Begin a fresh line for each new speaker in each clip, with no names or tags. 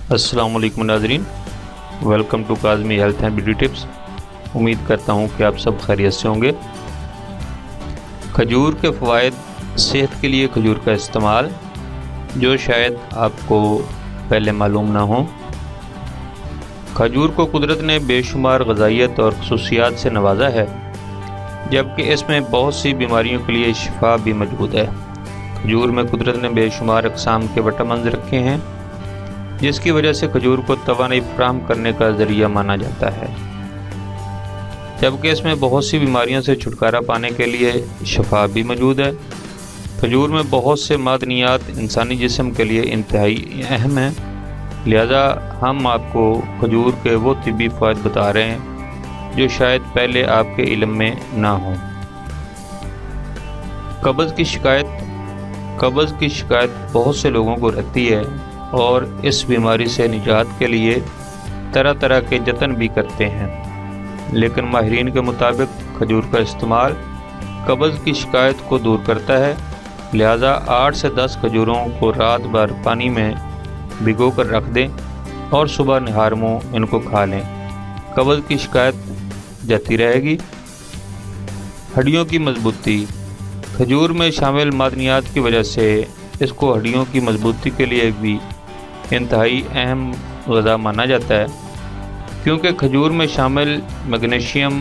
अस्सलाम वालेकुम नाज़रीन, welcome to Kazmi health and beauty tips. उम्मीद करता हूँ कि आप सब खैरियत से होंगे। खजूर के फ़वाइद, सेहत के लिए खजूर का इस्तेमाल, जो शायद आपको पहले मालूम ना हो। खजूर को कुदरत ने बेशुमार ग़ज़ाइयत और ख़ुसूसियात से नवाजा है, जबकि इसमें बहुत सी बीमारियों के लिए शिफा भी मौजूद है। खजूर में कुदरत ने बेशुमार अक़साम के विटामिन रखे हैं, जिसकी वजह से खजूर को तवानाई फराहम करने का ज़रिया माना जाता है, जबकि इसमें बहुत सी बीमारियों से छुटकारा पाने के लिए शिफा भी मौजूद है। खजूर में बहुत से मादनियात इंसानी जिस्म के लिए इंतहाई अहम हैं, लिहाजा हम आपको खजूर के वो तिब्बी फ़वाइद बता रहे हैं जो शायद पहले आपके इल्म में ना हो। कब्ज़ की शिकायत बहुत से लोगों को रहती है और इस बीमारी से निजात के लिए तरह तरह के जतन भी करते हैं, लेकिन माहिरीन के मुताबिक खजूर का इस्तेमाल कब्ज़ की शिकायत को दूर करता है। लिहाजा 8 से 10 खजूरों को रात भर पानी में भिगो कर रख दें और सुबह निहार मुँह इनको खा लें। कब्ज़ की शिकायत जाती रहेगी। हड्डियों की मजबूती, खजूर में शामिल मादनियात की वजह से इसको हड्डियों की मजबूती के लिए भी इंतहाई अहम ग़िज़ा माना जाता है, क्योंकि खजूर में शामिल मैग्नीशियम,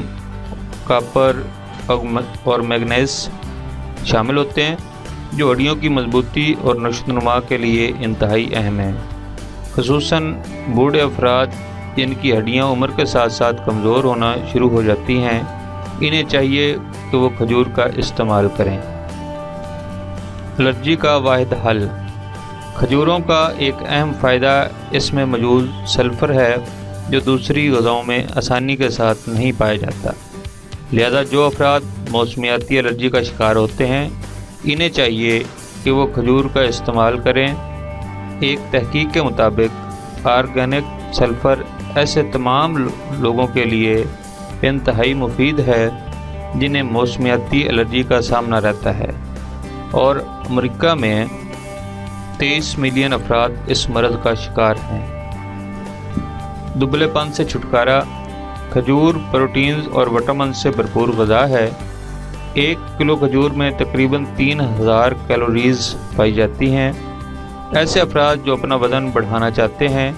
कॉपर और मैग्नीज शामिल होते हैं, जो हड्डियों की मजबूती और नशोनुमा के लिए इंतहाई अहम है। ख़ुसूसन बूढ़े अफराद जिनकी हड्डियाँ उम्र के साथ साथ कमज़ोर होना शुरू हो जाती हैं, इन्हें चाहिए कि वो खजूर का इस्तेमाल करें। एलर्जी का वाहिद हल, खजूरों का एक अहम फ़ायदा इसमें मौजूद सल्फ़र है, जो दूसरी ग़िज़ाओं में आसानी के साथ नहीं पाया जाता। लिहाजा जो अफराद मौसमियाती एलर्जी का शिकार होते हैं, इन्हें चाहिए कि वो खजूर का इस्तेमाल करें। एक तहकीक के मुताबिक ऑर्गेनिक सल्फ़र ऐसे तमाम लोगों के लिए इंतहाई मुफीद है जिन्हें मौसमियाती एलर्जी का सामना रहता है, और अमेरिका में 23 मिलियन अफराद इस मर्ज़ का शिकार हैं। दुबलेपन से छुटकारा, खजूर प्रोटीन्स और विटामिन से भरपूर ग़िज़ा है। 1 किलो खजूर में तकरीबन 3000 कैलोरीज़ पाई जाती हैं। ऐसे अफराद जो अपना वज़न बढ़ाना चाहते हैं,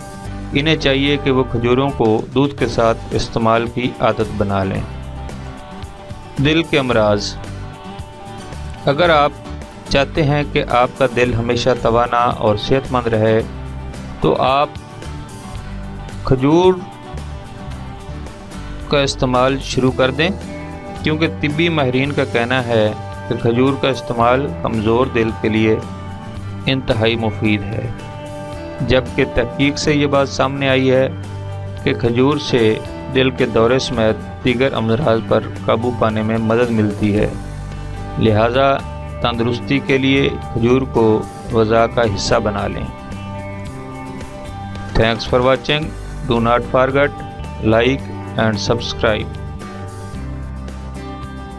इन्हें चाहिए कि वो खजूरों को दूध के साथ इस्तेमाल की आदत बना लें। दिल के अमराज, अगर आप चाहते हैं कि आपका दिल हमेशा तवाना और सेहतमंद रहे, तो आप खजूर का इस्तेमाल शुरू कर दें, क्योंकि तिब्बी माहिरीन का कहना है कि खजूर का इस्तेमाल कमज़ोर दिल के लिए इंतहाई मुफीद है। जबकि तहकीक से ये बात सामने आई है कि खजूर से दिल के दौरे समेत दीगर अमराज पर काबू पाने में मदद मिलती है। लिहाजा तंदुरुस्ती के लिए खजूर को ग़िज़ा का हिस्सा बना लें। Thanks for watching. Do not forget like and subscribe.